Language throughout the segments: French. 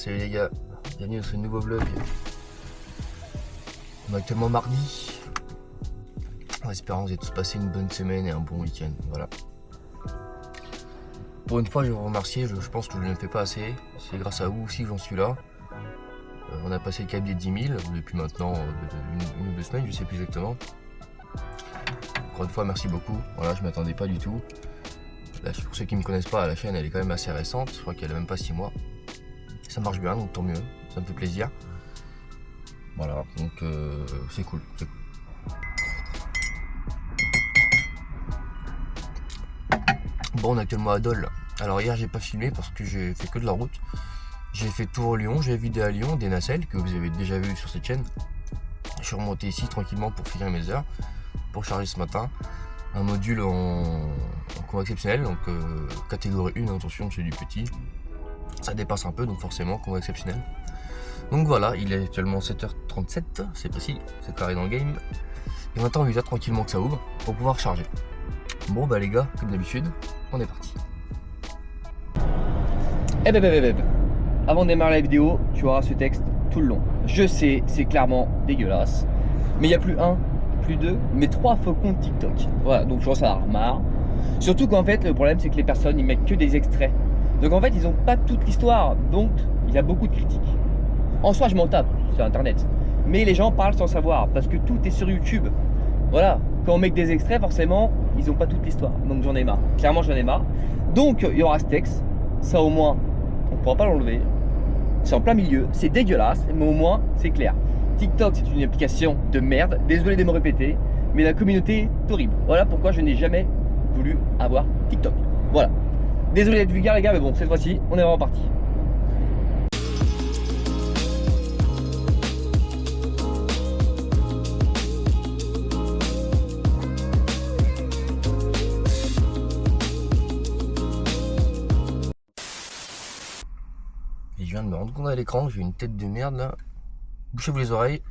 Salut les gars, bienvenue dans ce nouveau vlog. On est actuellement mardi. En espérant que vous avez tous passé une bonne semaine et un bon week-end. Voilà. Pour une fois, je vais vous remercier. Je pense que je ne le fais pas assez. C'est grâce à vous aussi que j'en suis là. On a passé le cap des 10 000 depuis maintenant une ou deux semaines, je sais plus exactement. Encore une fois, merci beaucoup. Voilà, je m'attendais pas du tout. Là, pour ceux qui ne me connaissent pas, la chaîne elle est quand même assez récente. Je crois qu'elle a même pas 6 mois. Ça marche bien, donc tant mieux. Ça me fait plaisir. Voilà, donc c'est cool. Bon, on est actuellement à Dole. Alors hier, j'ai pas filmé parce que j'ai fait que de la route. J'ai fait tour Lyon, j'ai vidé à Lyon des nacelles que vous avez déjà vu sur cette chaîne. Je suis remonté ici tranquillement pour finir mes heures, pour charger ce matin un module en convoi exceptionnel, donc catégorie 1, attention c'est du petit, ça dépasse un peu donc forcément convoi exceptionnel. Donc voilà, il est actuellement 7h37, c'est précis, c'est carré dans le game. Et maintenant on lui attend tranquillement que ça ouvre pour pouvoir charger. Bon bah les gars, comme d'habitude, on est parti. Avant de démarrer la vidéo, tu auras ce texte tout le long. Je sais, c'est clairement dégueulasse. Mais il n'y a plus un, plus deux, mais 3 faux comptes TikTok. Voilà, donc je pense à marre. Surtout qu'en fait, le problème, c'est que les personnes, ils mettent que des extraits. Donc en fait, ils n'ont pas toute l'histoire. Donc, il y a beaucoup de critiques. En soi, je m'en tape sur Internet. Mais les gens parlent sans savoir, parce que tout est sur YouTube. Voilà, quand on met que des extraits, forcément, ils n'ont pas toute l'histoire. Donc j'en ai marre. Clairement, j'en ai marre. Donc, il y aura ce texte. Ça, au moins, on ne pourra pas l'enlever. C'est en plein milieu, c'est dégueulasse, mais au moins c'est clair. TikTok, c'est une application de merde, désolé de me répéter, mais la communauté est horrible. Voilà pourquoi je n'ai jamais voulu avoir TikTok. Voilà. Désolé d'être vulgaire les gars, mais bon, cette fois-ci, on est vraiment parti. Et je viens de me rendre compte à l'écran que j'ai une tête de merde là. Bouchez-vous les oreilles.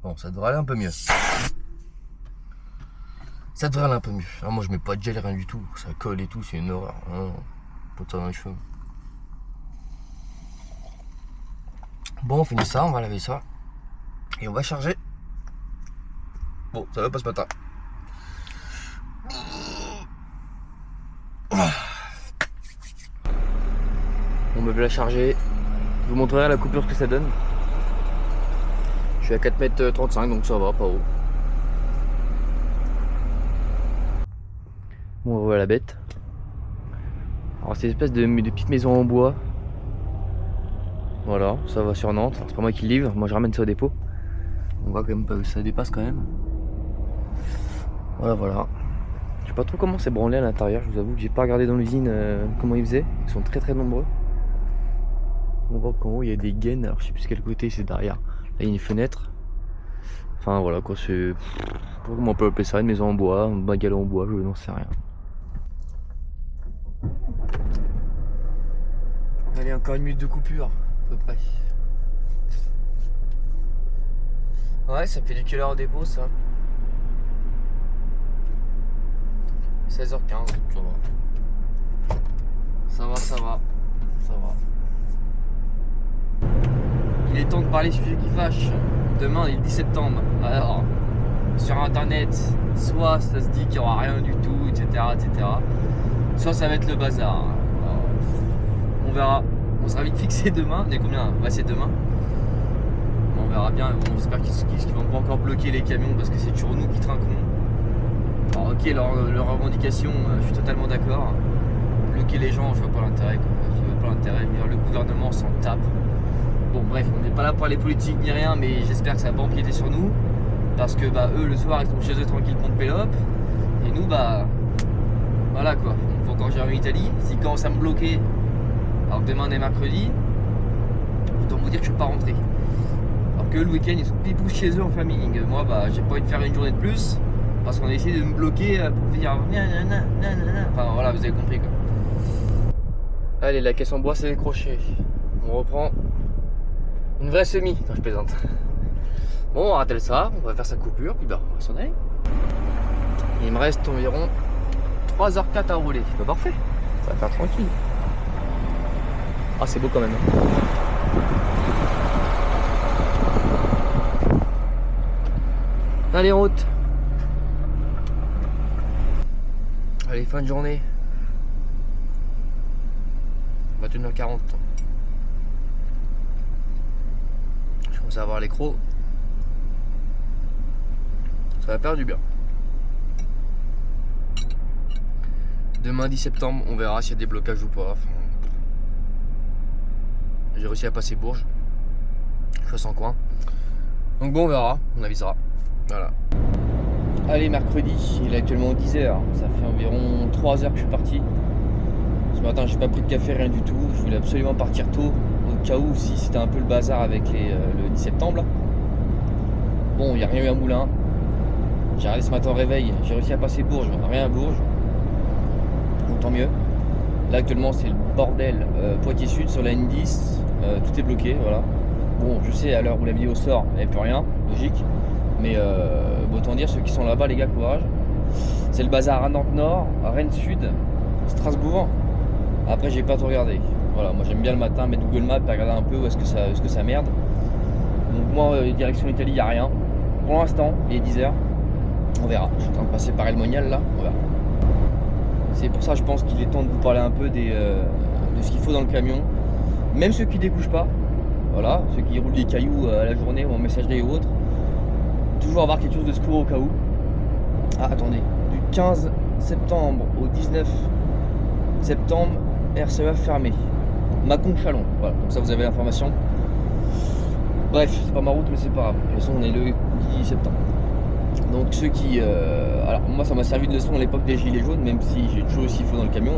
Bon, ça devrait aller un peu mieux. Ça devrait aller un peu mieux. Ah, moi je mets pas de gel, rien du tout. Ça colle et tout, c'est une horreur. Non, pas de ça dans les cheveux. Bon, on finit ça, on va laver ça. Et on va charger. Bon, ça va pas ce matin. On me veut la charger. Je vous montrerai la coupure ce que ça donne. Je suis à 4,35 m, donc ça va, pas haut. Bon, on voit la bête. Alors c'est une espèce de petite maison en bois. Voilà, ça va sur Nantes. C'est pas moi qui le livre, moi je ramène ça au dépôt. On voit quand même pas que ça dépasse quand même. Voilà. Je sais pas trop comment c'est branlé à l'intérieur, je vous avoue que j'ai pas regardé dans l'usine comment ils faisaient. Ils sont très nombreux. On voit qu'en haut il y a des gaines, alors je sais plus quel côté c'est derrière. Là il y a une fenêtre. Enfin voilà quoi, c'est... Je sais pas comment on peut appeler ça, une maison en bois, un bungalow en bois, je n'en sais rien. Allez, encore une minute de coupure, à peu près. Ouais, ça fait du quelle heure au dépôt ça? 16h15, ça va. Il est temps de parler sujet qui fâche. Demain est le 10 septembre. Alors, sur internet, soit ça se dit qu'il n'y aura rien du tout, etc. Soit ça va être le bazar. Alors, on verra. On sera vite fixé demain. On est combien? Ouais, c'est demain. On verra bien. Bon, j'espère qu'ils vont pas encore bloquer les camions parce que c'est toujours nous qui trinquons. Alors, ok, leur revendication, je suis totalement d'accord. Bloquer les gens, je vois pas l'intérêt. Je vois pas l'intérêt. Le gouvernement s'en tape. Bon bref, on n'est pas là pour les politiques ni rien, mais j'espère que ça va pas empiéter sur nous. Parce que eux le soir ils sont chez eux tranquilles contre Pélope. Et nous voilà quoi. Il faut encore gérer en Italie. S'ils commencent à me bloquer, alors que demain on est mercredi, autant vous dire que je ne suis pas rentré. Alors que le week-end ils sont pipous chez eux en famille. Moi j'ai pas envie de faire une journée de plus. Parce qu'on a essayé de me bloquer pour dire enfin voilà, vous avez compris quoi. Allez, la caisse en bois s'est décrochée. On reprend. Une vraie semi, non, je plaisante. Bon, on ratelle ça, on va faire sa coupure, puis bah, on va s'en aller. Il me reste environ 3h04 à rouler. Bah, parfait, ça va faire tranquille. Ah, c'est beau quand même. Allez, route. Allez, fin de journée. 21h40. Je commence à avoir les crocs. Ça va faire du bien. Demain 10 septembre, on verra s'il y a des blocages ou pas. Enfin, j'ai réussi à passer Bourges. Je suis à 100 coins. Donc bon, on verra, on avisera. Voilà. Allez, mercredi, il est actuellement 10h. Ça fait environ 3 heures que je suis parti. Ce matin, j'ai pas pris de café, rien du tout. Je voulais absolument partir tôt, au cas où si c'était un peu le bazar avec le 10 septembre. Là. Bon, il n'y a rien eu à Moulins. J'ai regardé ce matin au réveil, j'ai réussi à passer Bourges, rien à Bourges. Donc tant mieux. Là actuellement c'est le bordel. Poitiers Sud sur la N10, tout est bloqué, voilà. Bon, je sais à l'heure où la vidéo sort, il n'y a plus rien, logique. Mais autant dire ceux qui sont là-bas, les gars, courage. C'est le bazar à Nantes Nord, à Rennes Sud, Strasbourg. Après j'ai pas tout regardé. Voilà, moi j'aime bien le matin mettre Google Maps et regarder un peu où est-ce que ça merde. Donc moi direction Italie, il n'y a rien. Pour l'instant, il est 10h. On verra. Je suis en train de passer par El Monial là. On verra. C'est pour ça je pense qu'il est temps de vous parler un peu de ce qu'il faut dans le camion. Même ceux qui découchent pas. Voilà, ceux qui roulent des cailloux à la journée ou en messagerie ou autre. Toujours avoir quelque chose de secours au cas où. Ah attendez. Du 15 septembre au 19 septembre, RCEF fermé. Macon-Chalon. Voilà, comme ça vous avez l'information. Bref, c'est pas ma route mais c'est pas grave. De toute façon on est le 10 septembre. Donc ceux qui... alors moi ça m'a servi de leçon à l'époque des gilets jaunes, même si j'ai toujours aussi faux dans le camion,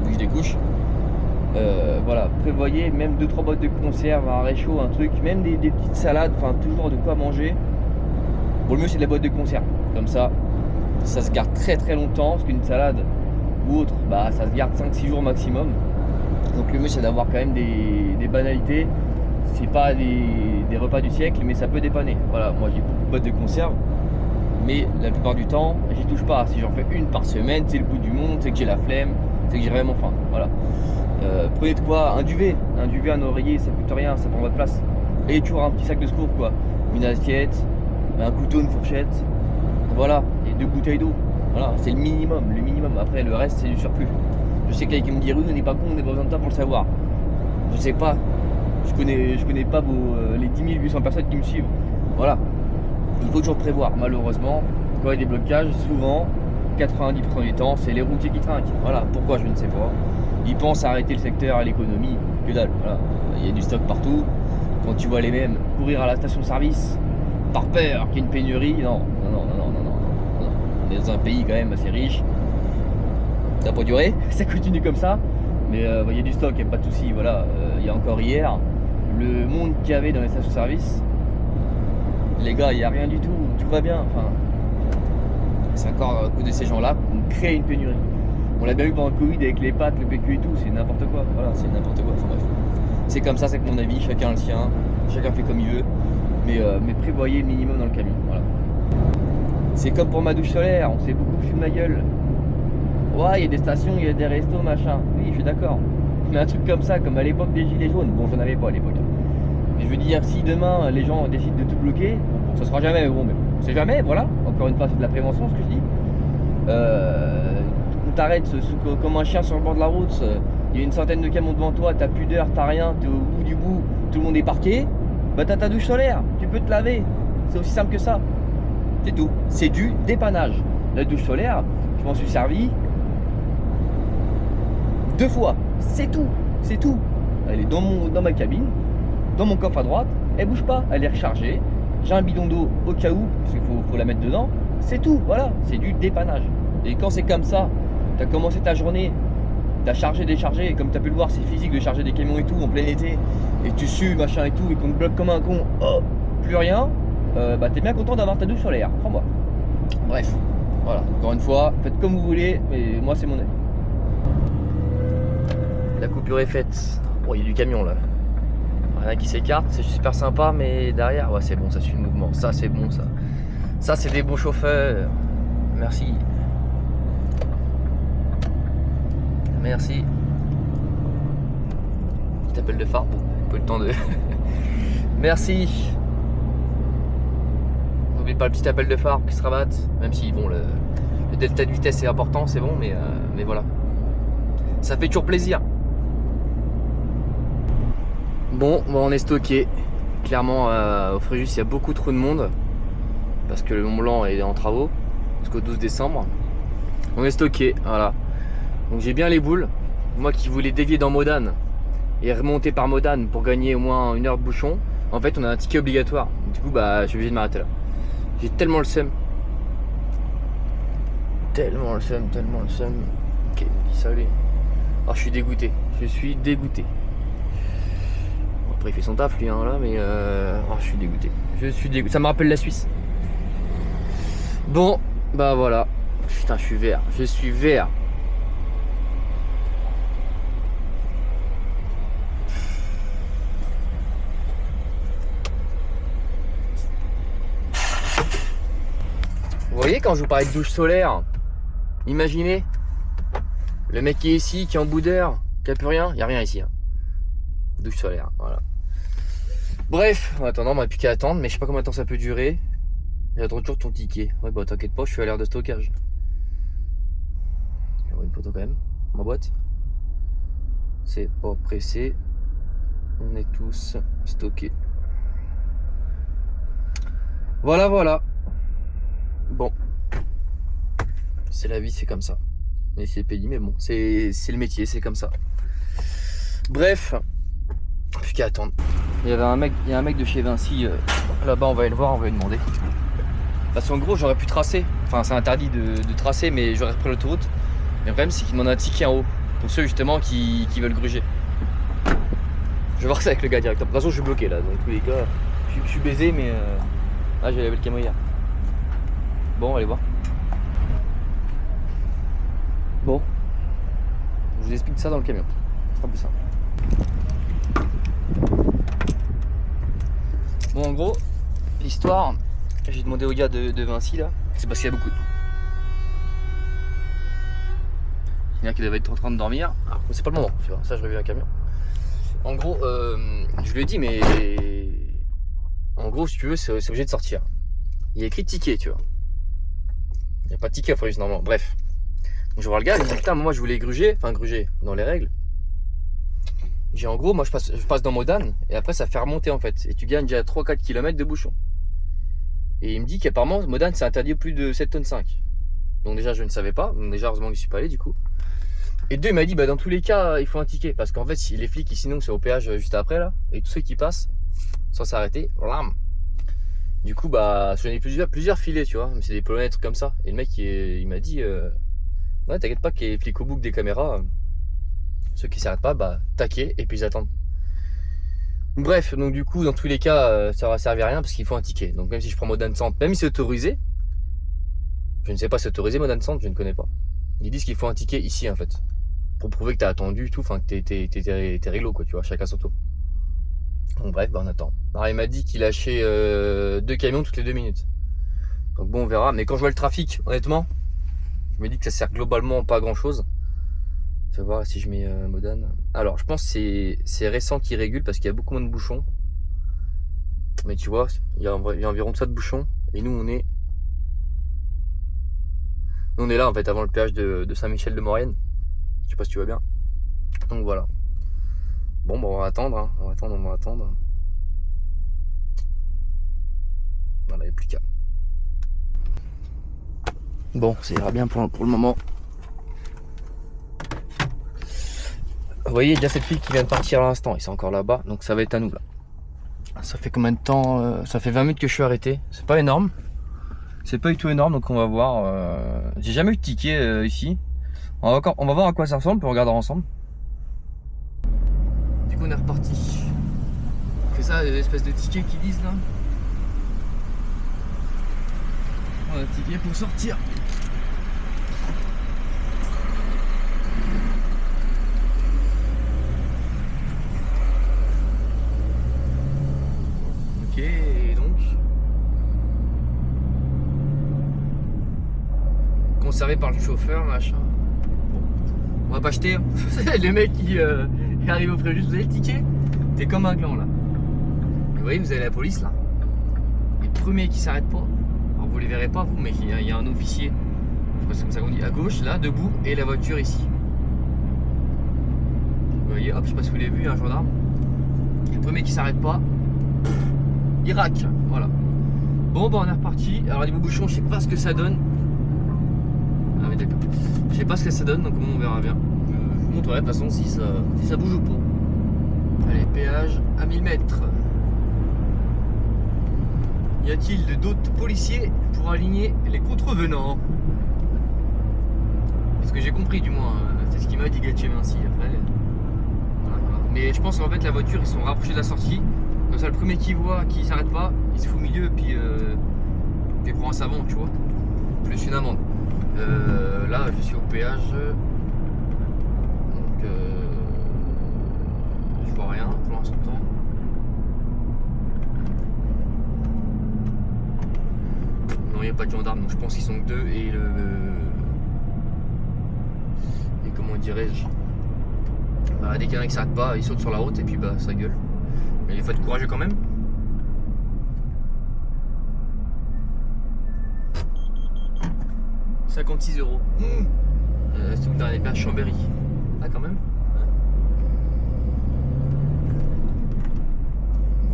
vu que je découche. Voilà, prévoyez même 2-3 boîtes de conserve, un réchaud, un truc, même des petites salades, enfin toujours de quoi manger. Bon, le mieux c'est de la boîte de conserve, comme ça se garde très très longtemps, parce qu'une salade ou autre, bah ça se garde 5-6 jours maximum. Donc le mieux c'est d'avoir quand même des banalités. C'est pas des repas du siècle, mais ça peut dépanner. Voilà, moi j'ai beaucoup de boîtes de conserve. Mais la plupart du temps, j'y touche pas. Si j'en fais une par semaine, c'est le bout du monde, c'est que j'ai la flemme, c'est que j'ai vraiment faim. Voilà. Prenez de quoi, un duvet, un oreiller, ça coûte rien, ça prend pas de place. Et toujours un petit sac de secours, quoi. Une assiette, un couteau, une fourchette. Voilà, et 2 bouteilles d'eau. Voilà, c'est le minimum, Après, le reste, c'est du surplus. Je sais qu'il y a qui me dit oui, on n'est pas con, on n'a pas besoin de temps pour le savoir. Je sais pas. Je connais pas les 10 800 personnes qui me suivent. Voilà. Il faut toujours prévoir, malheureusement, quand il y a des blocages, souvent, 90% du temps, c'est les routiers qui trinquent. Voilà, pourquoi je ne sais pas. Ils pensent à arrêter le secteur à l'économie, que dalle. Voilà. Il y a du stock partout. Quand tu vois les mêmes courir à la station-service, par peur qu'il y ait une pénurie, non. On est dans un pays quand même assez riche. Ça peut durer, ça continue comme ça. Mais il y a du stock, il n'y a pas de souci. Voilà, il y a encore hier, le monde qu'il y avait dans les stations-service, les gars, il n'y a rien du tout va bien. Enfin, c'est encore à cause de ces gens-là qu'on crée une pénurie. On l'a bien vu pendant le Covid avec les pâtes, le PQ et tout, c'est n'importe quoi. Voilà, c'est n'importe quoi. Enfin, bref. C'est comme ça, c'est que mon avis, chacun a le sien, chacun fait comme il veut, mais prévoyez le minimum dans le camion. Voilà. C'est comme pour ma douche solaire, on s'est beaucoup foutu de ma gueule. Ouais, il y a des stations, il y a des restos, machin. Oui, je suis d'accord. Mais un truc comme ça, comme à l'époque des gilets jaunes, bon, j'en avais pas à l'époque. Mais je veux dire, si demain les gens décident de tout bloquer, bon, ça sera jamais, bon, mais c'est jamais, voilà. Encore une fois, c'est de la prévention ce que je dis. On t'arrête comme un chien sur le bord de la route, il y a une centaine de camions devant toi, t'as plus d'heure, t'as rien, t'es au bout du bout, tout le monde est parqué, bah t'as ta douche solaire, tu peux te laver. C'est aussi simple que ça. C'est tout. C'est du dépannage. La douche solaire, je m'en suis servi 2 fois. C'est tout. C'est tout. Elle est dans ma cabine, dans mon coffre à droite, elle bouge pas, elle est rechargée. J'ai un bidon d'eau au cas où, parce qu'il faut la mettre dedans. C'est tout, voilà, c'est du dépannage. Et quand c'est comme ça, tu as commencé ta journée, tu as chargé, déchargé, et comme tu as pu le voir, c'est physique de charger des camions et tout en plein été, et tu sues, machin et tout, et qu'on te bloque comme un con, oh, plus rien, bah t'es bien content d'avoir ta douche solaire, crois-moi. Bref, voilà, encore une fois, faites comme vous voulez, mais moi c'est mon avis. La coupure est faite. Bon, il y a du camion là. Il y en a qui s'écartent, c'est super sympa, mais derrière, ouais, c'est bon, ça suit le mouvement. Ça, c'est bon, ça. Ça, c'est des bons chauffeurs. Merci. Merci. Petit appel de phare, pas le temps de. Merci. N'oubliez pas le petit appel de phare qui se rabatte, même si bon, le delta de vitesse est important, c'est bon, mais voilà. Ça fait toujours plaisir. Bon, on est stocké. Clairement, au Fréjus, il y a beaucoup trop de monde parce que le Mont Blanc est en travaux jusqu'au 12 décembre. On est stocké, voilà. Donc j'ai bien les boules. Moi qui voulais dévier dans Modane et remonter par Modane pour gagner au moins 1 heure de bouchon, en fait on a un ticket obligatoire. Du coup bah je suis obligé de m'arrêter là. J'ai tellement le seum. Tellement le seum. Ok, salut. Alors je suis dégoûté. Je suis dégoûté. Bon, après il fait son taf lui hein, là, mais je suis dégoûté. Je suis dégoûté. Ça me rappelle la Suisse. Bon, bah voilà. Putain, je suis vert. Je suis vert. Vous voyez quand je vous parlais de douche solaire, imaginez le mec qui est ici, qui est en boudeur, qui a plus rien, il n'y a rien ici. Hein. Douche solaire, voilà. Bref, en attendant, on n'a plus qu'à attendre, mais je sais pas combien de temps ça peut durer. J'attends toujours ton ticket. Ouais, bah t'inquiète pas, je suis à l'aire de stockage. Je vais avoir une photo quand même, ma boîte. C'est pas pressé. On est tous stockés. Voilà. Bon, c'est la vie, c'est comme ça. Mais c'est payé, mais bon, c'est le métier, c'est comme ça. Bref, plus qu'à attendre. Il y a un mec de chez Vinci là-bas, on va aller le voir, on va lui demander. Parce qu'en gros, j'aurais pu tracer. Enfin, c'est interdit de tracer, mais j'aurais repris l'autoroute. Mais le problème, c'est qu'il demande un ticket en haut pour ceux justement qui veulent gruger. Je vais voir ça avec le gars directement. De toute façon, je suis bloqué là. Dans tous les cas, je suis baisé, mais ah, j'ai lavé le camion hier. Bon, on va aller voir. Bon, je vous explique ça dans le camion. Ce sera plus simple. Bon, en gros, l'histoire, j'ai demandé au gars de Vinci là, c'est parce qu'il y a beaucoup de. Il y en a qui doivent être en train de dormir. Alors, c'est pas le moment, tu vois. Ça, je reviens un camion. En gros, je lui ai dit, mais en gros, si tu veux, c'est obligé de sortir. Il y a écrit ticket, tu vois. Il n'y a pas de ticket à Fréjus normalement. Bref. Donc je vois le gars, il me dit putain, moi je voulais gruger dans les règles. J'ai en gros, moi je passe dans Modane et après ça fait remonter en fait. Et tu gagnes déjà 3-4 km de bouchon. Et il me dit qu'apparemment Modane c'est interdit plus de 7 tonnes 5. Donc déjà je ne savais pas, donc déjà heureusement que je suis pas allé du coup. Et deux, il m'a dit bah dans tous les cas il faut un ticket. Parce qu'en fait si les flics sinon c'est au péage juste après là. Et tous ceux qui passent sans s'arrêter, du coup bah j'en ai plusieurs filets tu vois, mais c'est des polonais, des trucs comme ça. Et le mec il m'a dit ouais t'inquiète pas qu'il y ait les flics au bout des caméras, ceux qui s'arrêtent pas bah taquet et puis ils attendent. Bref, donc du coup dans tous les cas ça va servir à rien parce qu'il faut un ticket. Donc même si je prends Modane Centre, même si c'est autorisé, je ne sais pas si c'est autorisé Modane Centre, je ne connais pas. Ils disent qu'il faut un ticket ici en fait, pour prouver que t'as attendu tout, enfin que t'es réglo quoi tu vois, chacun son tour. Donc bref, bah on attend. Alors il m'a dit qu'il lâchait 2 camions toutes les 2 minutes. Donc bon on verra, mais quand je vois le trafic, honnêtement, je me dis que ça sert globalement pas à grand chose. Je vais voir si je mets Modane. Alors je pense que c'est récent qui régule parce qu'il y a beaucoup moins de bouchons. Mais tu vois, il y a environ ça de bouchons. Et nous on est là en fait avant le péage de Saint-Michel-de-Maurienne. Je sais pas si tu vois bien. Donc voilà. Bon bah on va attendre, hein. On va attendre. Voilà, il n'y a plus qu'à. Bon, ça ira bien pour le moment. Vous voyez déjà cette fille qui vient de partir à l'instant, ils sont encore là-bas, donc ça va être à nous là. Ça fait combien de temps ça fait 20 minutes que je suis arrêté. C'est pas énorme. C'est pas du tout énorme, donc on va voir. J'ai jamais eu de ticket ici. On va voir à quoi ça ressemble, puis on regardera ensemble. Du coup on est reparti. C'est ça l'espèce de ticket qu'ils disent là. On a un ticket pour sortir. conservé par le chauffeur, machin. Bon. On va pas acheter. Hein. Le mec qui arrive au Fréjus, vous avez le ticket? T'es comme un gland là. Vous voyez, vous avez la police là. Les premiers qui s'arrêtent pas. Alors vous les verrez pas vous, mais il y a un officier. Je crois que c'est comme ça qu'on dit. À gauche, là, debout, et la voiture ici. Vous voyez, hop, je sais pas si vous l'avez vu, un gendarme. Et le premier qui s'arrête pas, il raque. Voilà. Bon, bah on est reparti. Alors, niveau bouchon, je sais pas ce que ça donne. Ah, oui, d'accord. Je sais pas ce que ça donne, donc on verra bien. Je vous montrerai de toute façon si ça bouge ou pas. Allez, péage à 1000 mètres. Y a-t-il d'autres policiers pour aligner les contrevenants? C'est ce que j'ai compris du moins. C'est ce qu'il m'a dit Gatcheminci après. Voilà, quoi. Mais je pense qu'en fait la voiture ils sont rapprochés de la sortie. Comme ça le premier qui voit, qui s'arrête pas, il se fout au milieu et puis il prend un savon, tu vois. Plus une amende. Là je suis au péage. Donc je vois rien pour l'instant. Non, il n'y a pas de gendarme, donc je pense qu'ils sont que deux et et comment dirais-je, bah, dès qu'il y en a qui s'arrête pas, ils sautent sur la route et puis bah ça gueule. Mais il faut être courageux quand même. « 56 €. C'est dans les berges Chambéry. Ah quand même.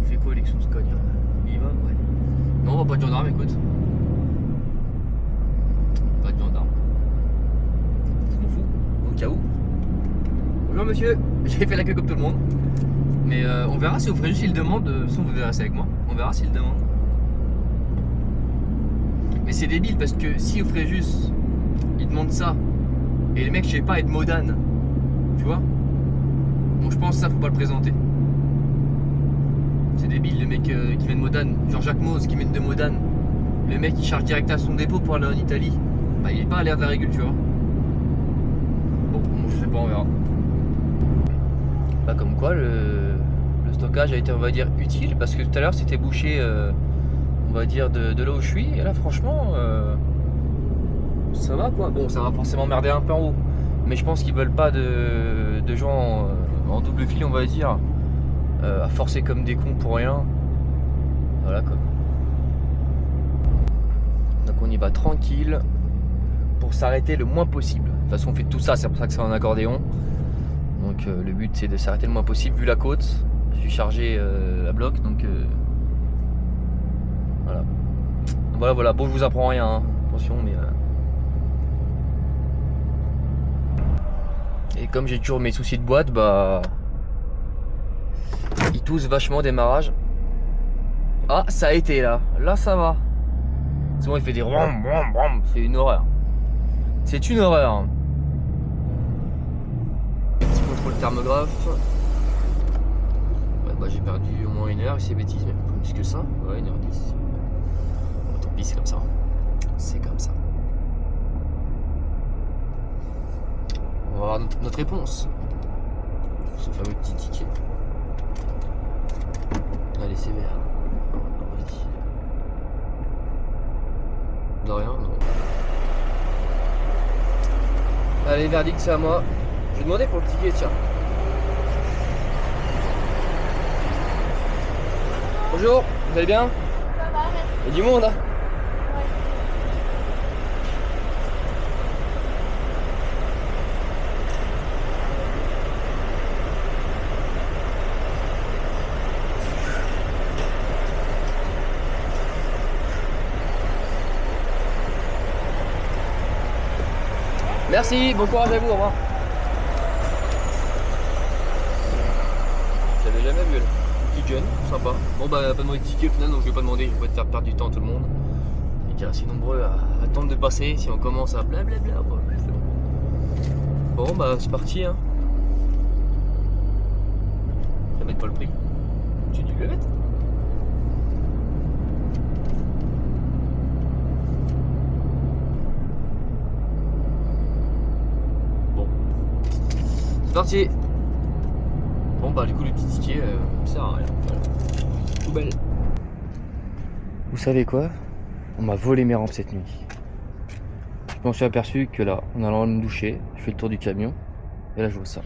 Il fait quoi l'élection de ce cognard? Il va, ouais. Non, on va pas de gendarme, écoute. Pas de gendarme. Je m'en fous, au cas où. Bonjour monsieur, j'ai fait la queue comme tout le monde. Mais on verra si au Fréjus il demande. Sinon vous verrez ça avec moi. On verra s'il demande. Mais c'est débile parce que si au Fréjus il demande ça et le mec je sais pas est de Modane, tu vois, bon je pense que ça faut pas le présenter. C'est débile le mec qui vient de Modane, genre Jacques Mose qui vient de Modane. Le mec il charge direct à son dépôt pour aller en Italie. Bah il est pas à l'air de la règle, tu vois. Bon, je sais pas, on verra. Bah comme quoi le stockage a été on va dire utile parce que tout à l'heure c'était bouché on va dire de là où je suis et là franchement ça va quoi. Bon ça va forcément merder un peu en haut mais je pense qu'ils veulent pas de gens en double fil on va dire à forcer comme des cons pour rien. Voilà quoi. Donc on y va tranquille pour s'arrêter le moins possible. De toute façon on fait tout ça, c'est pour ça que c'est un accordéon. Donc le but c'est de s'arrêter le moins possible vu la côte. Je suis chargé à bloc donc voilà. Bon je vous apprends rien hein. Attention mais et comme j'ai toujours mes soucis de boîte bah ils toussent vachement au démarrage. Ah ça a été là ça va. Souvent il fait des rom, c'est une horreur. C'est une horreur hein. Petit contrôle thermographe. Ouais, bah j'ai perdu au moins 1 heure, c'est bêtise, mais plus que ça. Ouais, 1h10. Bon, tant pis, c'est comme ça. C'est comme ça. On va avoir notre réponse. Ce fameux petit ticket. Allez, c'est vert. Vas-y. De rien, non. Allez, verdict, c'est à moi. Je vais demander pour le ticket, tiens. Bonjour, vous allez bien? Ça va, merci. Il y a du monde, hein? Ouais. Merci, bon courage à vous, au revoir. J'avais jamais vu elle. Petite jeune, sympa. Bon bah pas demandé de ticket au final donc je vais pas demander, je vais pas te faire perdre du temps à tout le monde. Il est assez nombreux à attendre de passer, si on commence à blablabla, ouais, c'est bon. Bon bah c'est parti hein. Je vais mettre pas le prix. Tu dû le mettre. C'est parti. Bon bah du coup le petit ticket sert à rien. Voilà. Poubelle. Vous savez quoi? On m'a volé mes rampes cette nuit. Je m'en suis aperçu que là, en allant me doucher, je fais le tour du camion, et là je vois ça.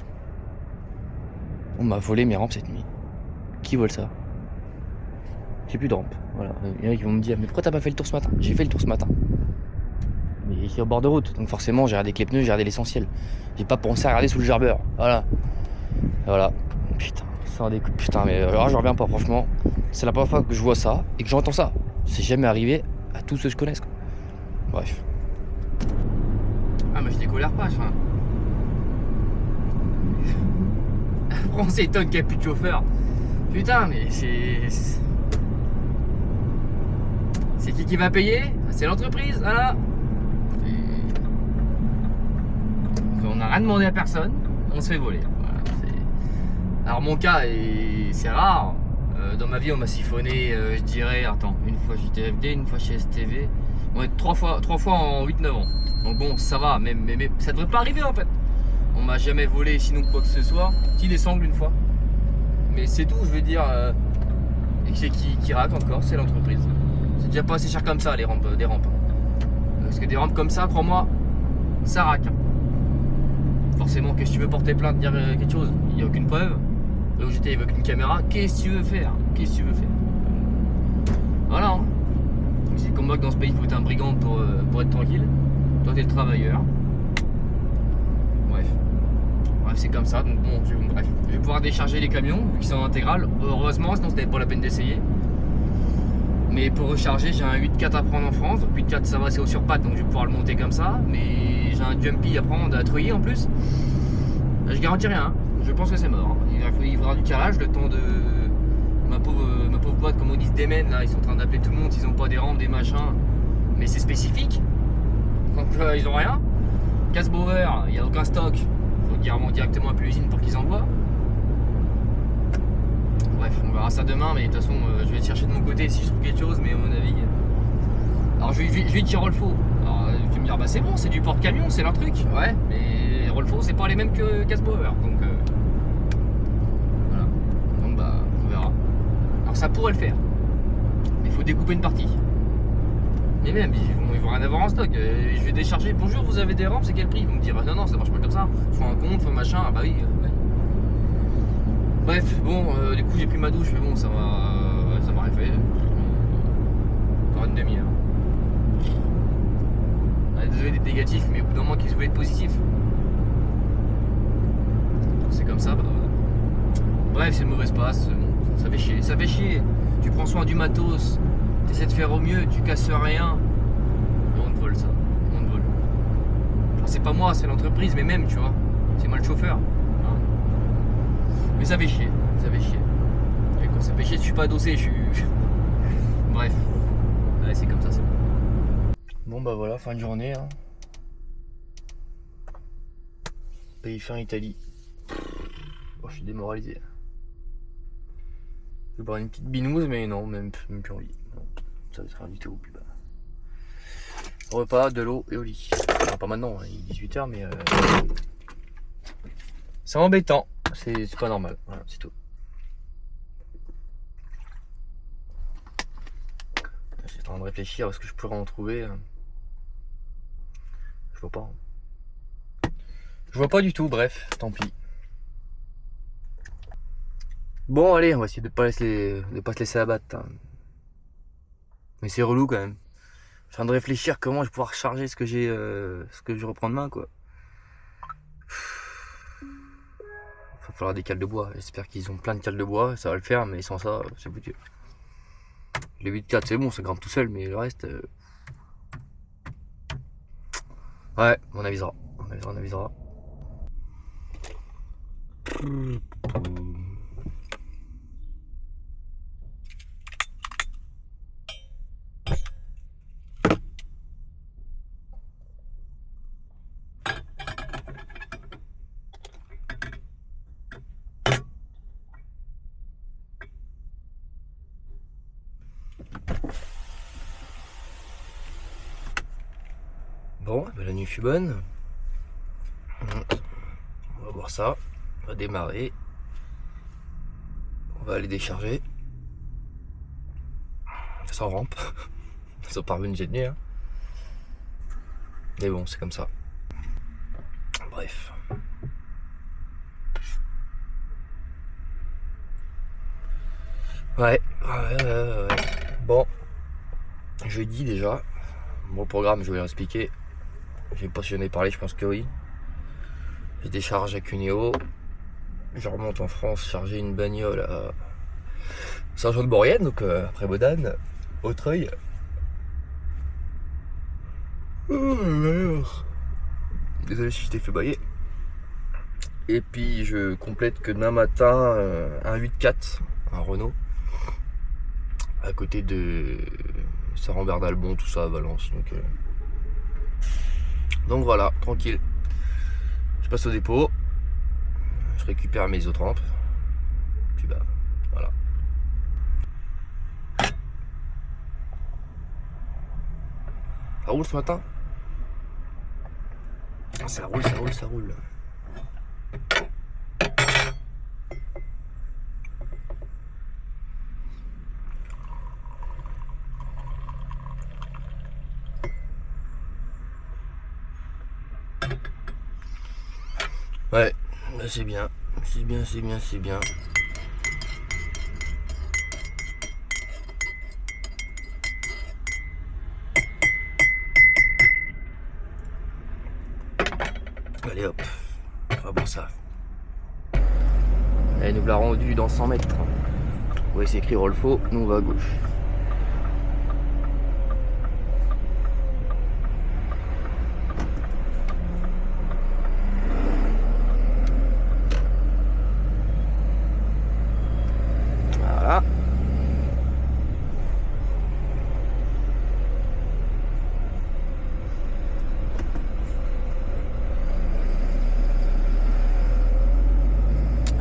On m'a volé mes rampes cette nuit. Qui vole ça? J'ai plus de rampes. Voilà. Il y en a qui vont me dire, mais pourquoi t'as pas fait le tour ce matin? J'ai fait le tour ce matin. Mais il est au bord de route, donc forcément j'ai regardé que les pneus, j'ai regardé l'essentiel. J'ai pas pensé à regarder sous le gerbeur. Voilà. Voilà. Putain, ça des coups. Putain, mais alors je reviens pas, franchement. C'est la première fois que je vois ça et que j'entends ça. C'est jamais arrivé à tous ceux que je connaisse, quoi. Bref. Ah, mais je décolère pas, enfin. On s'étonne qu'il n'y a plus de chauffeur. Putain, mais c'est. C'est qui va payer? C'est l'entreprise, voilà. On n'a rien demandé à personne, on se fait voler. Voilà, alors mon cas, c'est rare. Dans ma vie, on m'a siphonné, je dirais, attends, une fois chez TFD, une fois chez STV. Ouais, trois fois en 8-9 ans. Donc bon, ça va, mais ça devrait pas arriver en fait. On m'a jamais volé sinon quoi que ce soit. Si les sangles une fois. Mais c'est tout, je veux dire. Et c'est qui raque encore, c'est l'entreprise. C'est déjà pas assez cher comme ça, les rampes, des rampes. Parce que des rampes comme ça, crois-moi, ça raque. Forcément, qu'est-ce que tu veux porter plainte, dire quelque chose? Il n'y a aucune preuve. Là où j'étais avec une caméra, qu'est-ce que tu veux faire? Qu'est-ce que tu veux faire? Voilà. Hein. C'est comme moi que dans ce pays, il faut être un brigand pour être tranquille. Toi, t'es le travailleur. Bref, c'est comme ça. Donc bon, bref, je vais pouvoir décharger les camions vu qu'ils sont en intégrale. Heureusement, sinon c'était pas la peine d'essayer. Mais pour recharger, j'ai un 8.4 à prendre en France. Donc 8.4, ça va, c'est au surpatte, donc je vais pouvoir le monter comme ça. Mais j'ai un jumpy à prendre à treuiller en plus. Je garantis rien. Hein. Je pense que c'est mort. Il faudra du carrelage, le temps de. Ma pauvre boîte, comme on dit, démène là, ils sont en train d'appeler tout le monde, ils ont pas des rampes, des machins. Mais c'est spécifique. Donc ils ont rien. Casse-Bauer, il n'y a aucun stock. Faut directement appeler l'usine pour qu'ils envoient. Bref, on verra ça demain, mais de toute façon, je vais chercher de mon côté si je trouve quelque chose, mais à mon avis. Alors je vais dire Rolfo. Alors tu vas me dire, bah c'est bon, c'est du porte-camion, c'est leur truc. Ouais, mais Rolfo, c'est pas les mêmes que Casse-Bauer. Donc voilà. Donc bah, on verra. Alors ça pourrait le faire. Mais il faut découper une partie. Mais même, ils vont rien avoir en stock. Je vais décharger. Bonjour, vous avez des rampes, c'est quel prix? Ils vont me dire, non, ça marche pas comme ça. Faut un compte, faut machin. Ah bah oui. Ouais. Bref, bon, du coup j'ai pris ma douche, mais bon, ça m'a rien fait. Encore une demi-heure. Ouais, désolé d'être négatif, mais au bout d'un moment qu'ils voulaient être positifs. C'est comme ça, bah. Bref, c'est une mauvaise passe. Bon, ça fait chier. Tu prends soin du matos, t'essaies de faire au mieux, tu casses rien. Et on te vole ça. On te vole. Alors, c'est pas moi, c'est l'entreprise, mais même, tu vois. C'est moi le chauffeur. Hein. Mais ça fait chier. Et quand ça fait chier, je suis pas adossé, je suis. Bref. Ouais, c'est comme ça, c'est bon. Bon bah voilà, fin de journée. Hein. Pays fin Italie. Oh, je suis démoralisé. Je vais boire une petite binouze, mais non, même plus envie. Non, ça va être rien du tout. Puis bah. Repas, de l'eau et au lit. Enfin, pas maintenant, hein, il est 18h, mais c'est embêtant. C'est pas normal. Voilà, c'est tout. J'étais en train de réfléchir à ce que je pourrais en trouver. Je vois pas. Je vois pas du tout, bref, tant pis. Bon, allez, on va essayer de pas se laisser abattre. Hein. Mais c'est relou quand même. Je suis en train de réfléchir comment je vais pouvoir recharger ce que je reprends demain, quoi. Il va falloir des cales de bois. J'espère qu'ils ont plein de cales de bois, ça va le faire, mais sans ça, c'est foutu. Les 8.4, c'est bon, ça grimpe tout seul, mais le reste. Ouais, on avisera. On avisera. Bon, la nuit fut bonne. On va voir ça. On va démarrer. On va aller décharger. Sans rampe. Sans parvenir de nuit. Hein. Mais bon, c'est comme ça. Bref. Ouais. Bon. Jeudi déjà. Mon programme, je vais l'expliquer. Je sais pas si j'en ai parlé, je pense que oui. Je décharge à Cuneo. Je remonte en France charger une bagnole à Saint-Jean-de-Maurienne, donc après Bodane, Autreuil. Désolé si je t'ai fait bailler. Et puis je complète que demain matin un 8-4, un Renault, à côté de Saint-Rambert d'Albon, tout ça à Valence. Donc voilà, tranquille. Je passe au dépôt, je récupère mes isotrampes, puis bah voilà. Ça roule ce matin? Ça roule, ça roule, ça roule. Ouais, c'est bien, c'est bien, c'est bien, c'est bien. Allez hop, on va voir ça. Elle nous l'a rendu dans 100 mètres. On va essayer d'écrire Rolfo, nous on va à gauche. Voilà.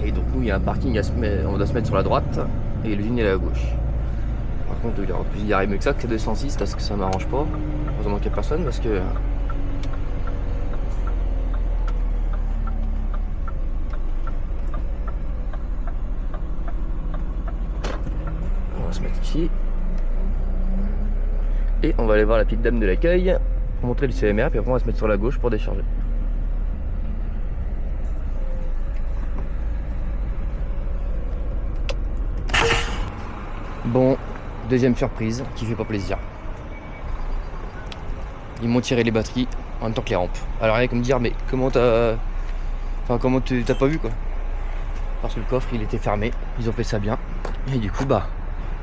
Et donc nous il y a un parking on doit se mettre sur la droite et l'usine est à la gauche. Par contre il aurait pu y arriver mieux que ça, que 206 parce que ça m'arrange pas. Heureusement qu'il n'y a personne parce que on va se mettre ici. Et on va aller voir la petite dame de l'accueil pour montrer le CMR, puis après on va se mettre sur la gauche pour décharger. Bon, deuxième surprise qui fait pas plaisir. Ils m'ont tiré les batteries en même temps que les rampes. Alors rien que me dire, mais comment t'as... Enfin comment t'as pas vu quoi? Parce que le coffre il était fermé, ils ont fait ça bien. Et du coup bah,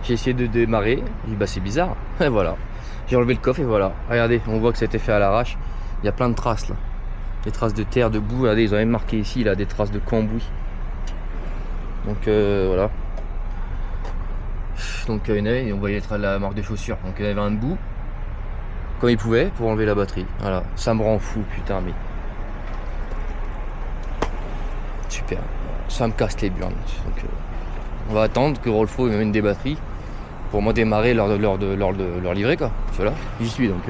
j'ai essayé de démarrer, j'ai dit bah c'est bizarre. Et voilà, j'ai enlevé le coffre et voilà. Regardez, on voit que ça a été fait à l'arrache. Il y a plein de traces là. Des traces de terre, de boue, regardez, ils ont même marqué ici là des traces de cambouis. Donc voilà. Donc et on voyait la marque des chaussures. Donc il y avait un bout comme il pouvait pour enlever la batterie. Voilà, ça me rend fou putain mais. Super, ça me casse les burnes. Donc on va attendre que Rolfo m'amène des batteries pour moi démarrer leur livrer quoi. Voilà, j'y suis donc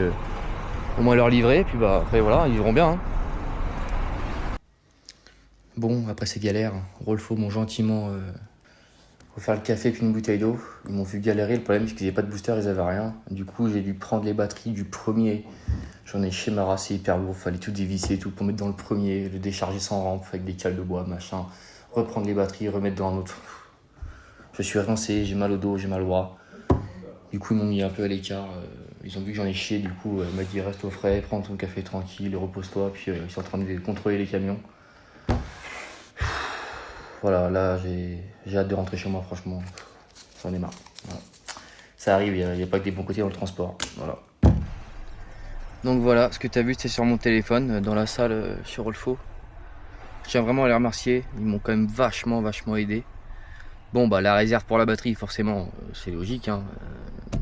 au moins leur livrer puis bah après voilà, ils iront bien hein. Bon après ces galères, Rolfo m'ont gentiment faire le café puis une bouteille d'eau. Ils m'ont vu galérer, le problème c'est qu'ils n'avaient pas de booster, ils avaient rien. Du coup j'ai dû prendre les batteries du premier. J'en ai chez ma race, c'est hyper lourd, fallait tout dévisser et tout pour mettre dans le premier, le décharger sans rampe avec des cales de bois, machin. Reprendre les batteries, remettre dans un autre. Je suis rincé, j'ai mal au dos, j'ai mal au bras. Du coup ils m'ont mis un peu à l'écart, ils ont vu que j'en ai chié, du coup ils m'ont dit reste au frais, prends ton café tranquille, repose-toi, puis ils sont en train de contrôler les camions. Voilà, là j'ai hâte de rentrer chez moi, franchement, j'en ai marre. Voilà. Ça arrive, il n'y a pas que des bons côtés dans le transport. Voilà. Donc voilà, ce que tu as vu c'est sur mon téléphone, dans la salle chez Rolfo. Je tiens vraiment à les remercier, ils m'ont quand même vachement aidé. Bon bah la réserve pour la batterie forcément c'est logique, hein.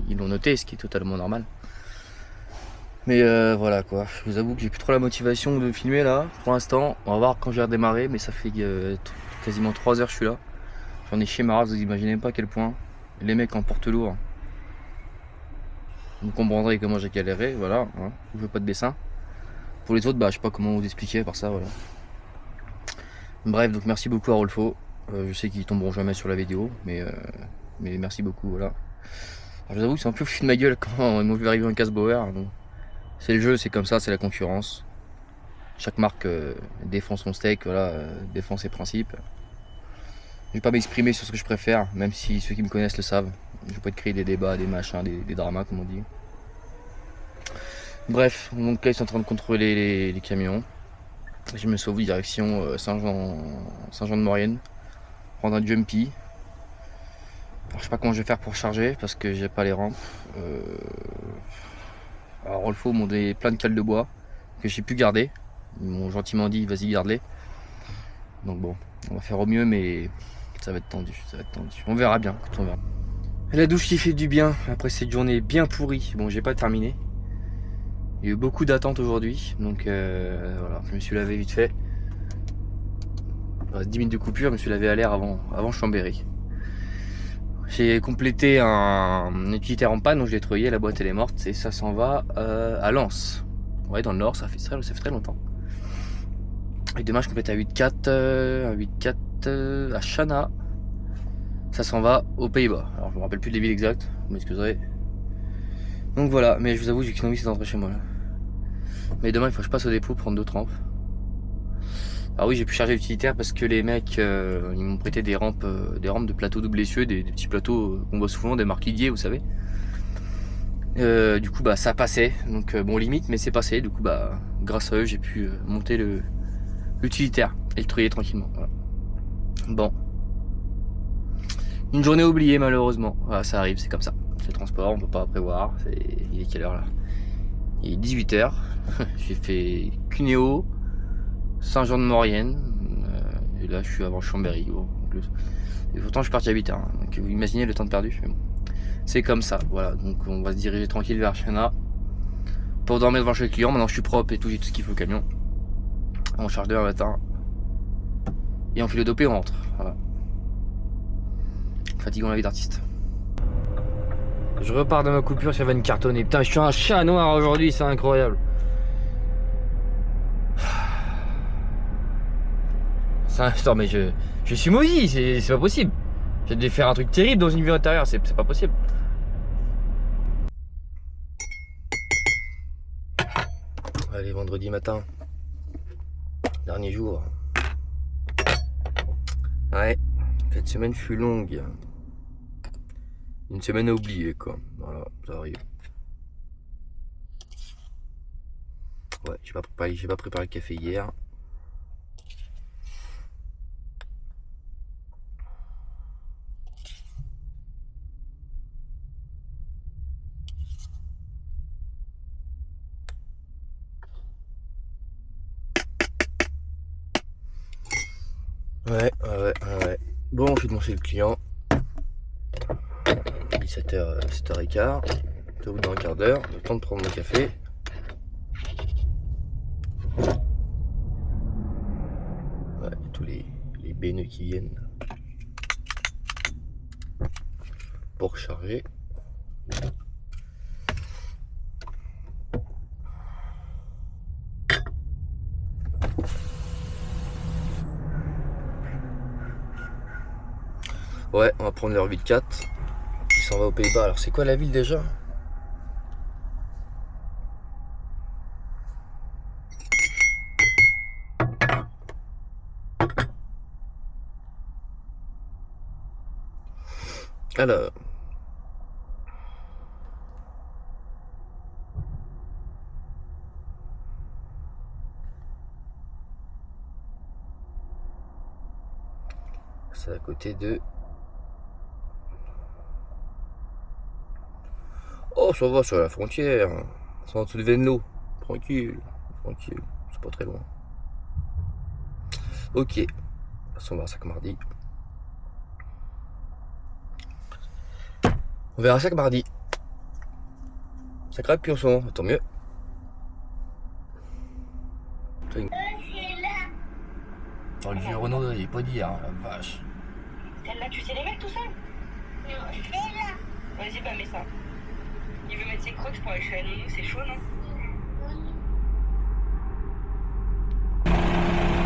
Ils l'ont noté, ce qui est totalement normal. Mais voilà quoi, je vous avoue que j'ai plus trop la motivation de filmer là pour l'instant. On va voir quand je vais redémarrer, mais ça fait quasiment 3 heures que je suis là. J'en ai chez ma race, vous imaginez pas à quel point. Les mecs en porte lourd. Vous comprendrez comment j'ai galéré, voilà. Hein. Je veux pas de dessin. Pour les autres, bah je sais pas comment vous expliquer par ça, voilà. Bref, donc merci beaucoup à Rolfo. Je sais qu'ils tomberont jamais sur la vidéo, mais merci beaucoup, voilà. Alors, je vous avoue que c'est un peu foutu de ma gueule quand ils m'ont vu arriver en casse Bauer. Donc, C'est le jeu, c'est comme ça, c'est la concurrence. Chaque marque défend son steak, voilà, défend ses principes. Je vais pas m'exprimer sur ce que je préfère, même si ceux qui me connaissent le savent. Je vais pas te créer des débats, des machins, des dramas comme on dit. Bref, donc là ils sont en train de contrôler les camions. Je me sauve direction Saint-Jean-de-Maurienne, prendre un jumpy. Alors, je sais pas comment je vais faire pour charger parce que j'ai pas les rampes. Alors Rolfo m'ont donné plein de cales de bois que j'ai pu garder. Ils m'ont gentiment dit vas-y garde-les. Donc bon, on va faire au mieux mais ça va être tendu, ça va être tendu. On verra bien, on verra. La douche qui fait du bien après cette journée bien pourrie. Bon, j'ai pas terminé. Il y a eu beaucoup d'attentes aujourd'hui, donc voilà, je me suis lavé vite fait. Il reste 10 minutes de coupure, je me suis lavé à l'air avant Chambéry. J'ai complété un utilitaire en panne, donc je l'ai trouvé, la boîte elle est morte et ça s'en va à Lens. Ouais, dans le nord, ça fait très longtemps. Et demain je complète à 8.4 à Chana. Ça s'en va aux Pays-Bas. Alors je me rappelle plus des villes exactes, vous m'excuserez. Donc voilà, mais je vous avoue j'ai qu'une envie c'est d'entrer chez moi là. Mais demain il faut que je passe au dépôt prendre 2 rampes. Alors oui j'ai pu charger l'utilitaire parce que les mecs ils m'ont prêté des rampes de plateaux double essieu, des petits plateaux qu'on voit souvent, des marques Lidier vous savez. Du coup bah ça passait, donc bon limite mais c'est passé, du coup bah grâce à eux j'ai pu monter l'utilitaire et le trier tranquillement. Voilà. Bon. Une journée oubliée malheureusement, voilà, ça arrive, c'est comme ça. C'est le transport, on peut pas prévoir. Il est quelle heure là? Il est 18h. J'ai fait Cuneo, Saint-Jean-de-Maurienne. Et là je suis avant Chambéry. Bon, et pourtant je suis parti à 8h. Hein, donc vous imaginez le temps de perdu. Mais bon. C'est comme ça, voilà. Donc on va se diriger tranquille vers Chana. Pour dormir devant chez le client. Maintenant je suis propre et tout, j'ai tout ce qu'il faut au camion. On charge demain matin. Et on file le dopé, on rentre. Voilà. Fatigant la vie d'artiste. Je repars de ma coupure sur une cartonnée. Putain, je suis un chat noir aujourd'hui, c'est incroyable. Attends, mais je suis maudit, c'est pas possible. J'ai dû faire un truc terrible dans une vie intérieure, c'est pas possible. Allez, vendredi matin. Dernier jour. Ouais, cette semaine fut longue. Une semaine à oublier quoi, voilà, ça arrive. Ouais, j'ai pas préparé le café hier. Ouais. Bon, je vais demander le client. 17h, 7h15. Je vous dans un quart d'heure. Le temps de prendre mon café. Ouais, tous les béneux qui viennent pour charger. Ouais, on va prendre leur 8.4 qui s'en va aux Pays-Bas. Alors c'est quoi la ville déjà? Alors c'est à côté de... Oh, ça va, sur la frontière. C'est en dessous de Venlo. Tranquille, c'est pas très loin. Ok, on va à Sac mardi. On verra Sac mardi. Ça crève puis on s'en va, tant mieux. Dans le vieux Renault, il est pas d'hier, la vache. Celle-là, tu sais les mettre tout seul? Non, je fais là. Vas-y, bah mets ça. Il veut mettre ses crocs pour aller chez la nounou, c'est chaud, non?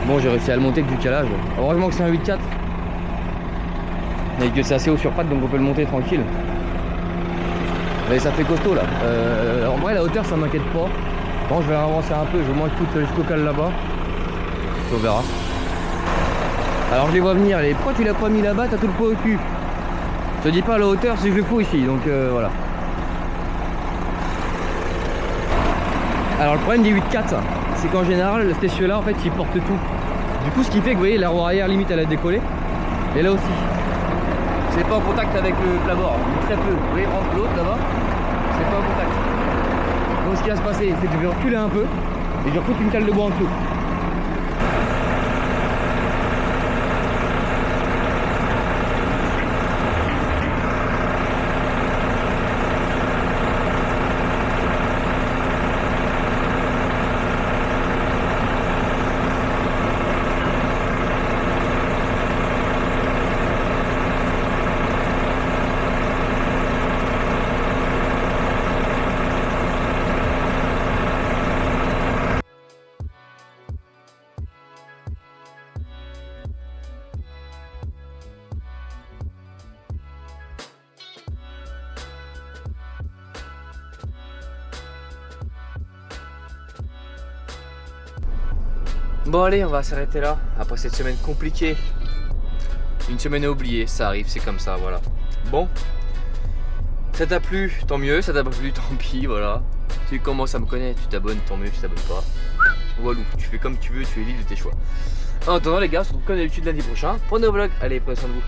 Bon, j'ai réussi à le monter avec du calage. Heureusement que c'est un 8.4. Mais que c'est assez haut sur patte, donc on peut le monter tranquille. Mais ça fait costaud là. En vrai, la hauteur ça m'inquiète pas. Bon, je vais avancer un peu, je vais au moins le foutre jusqu'au cal là-bas. On verra. Alors je les vois venir, les pourquoi tu l'as pas mis là-bas, t'as tout le poids au cul. Je te dis pas à la hauteur si je le fous ici, donc voilà. Alors le problème des 8.4, c'est qu'en général, cet essieu-là, en fait, il porte tout. Du coup, ce qui fait que vous voyez, la roue arrière, limite, elle a décollé. Et là aussi. C'est pas en contact avec le plat-bord, très peu. Vous voyez, entre l'autre là-bas, c'est pas en contact. Donc ce qui va se passer, c'est que je vais reculer un peu et je vais refoutre une cale de bois en dessous. Bon allez, on va s'arrêter là, après cette semaine compliquée. Une semaine à oublier, ça arrive, c'est comme ça, voilà. Bon, ça t'a plu, tant mieux, ça t'a pas plu, tant pis, voilà. Tu commences à me connaître, tu t'abonnes, tant mieux, tu t'abonnes pas. Voilà, tu fais comme tu veux, tu es libre de tes choix. En attendant les gars, on se retrouve comme d'habitude lundi prochain pour un nouveau vlog. Allez, prenez soin de vous.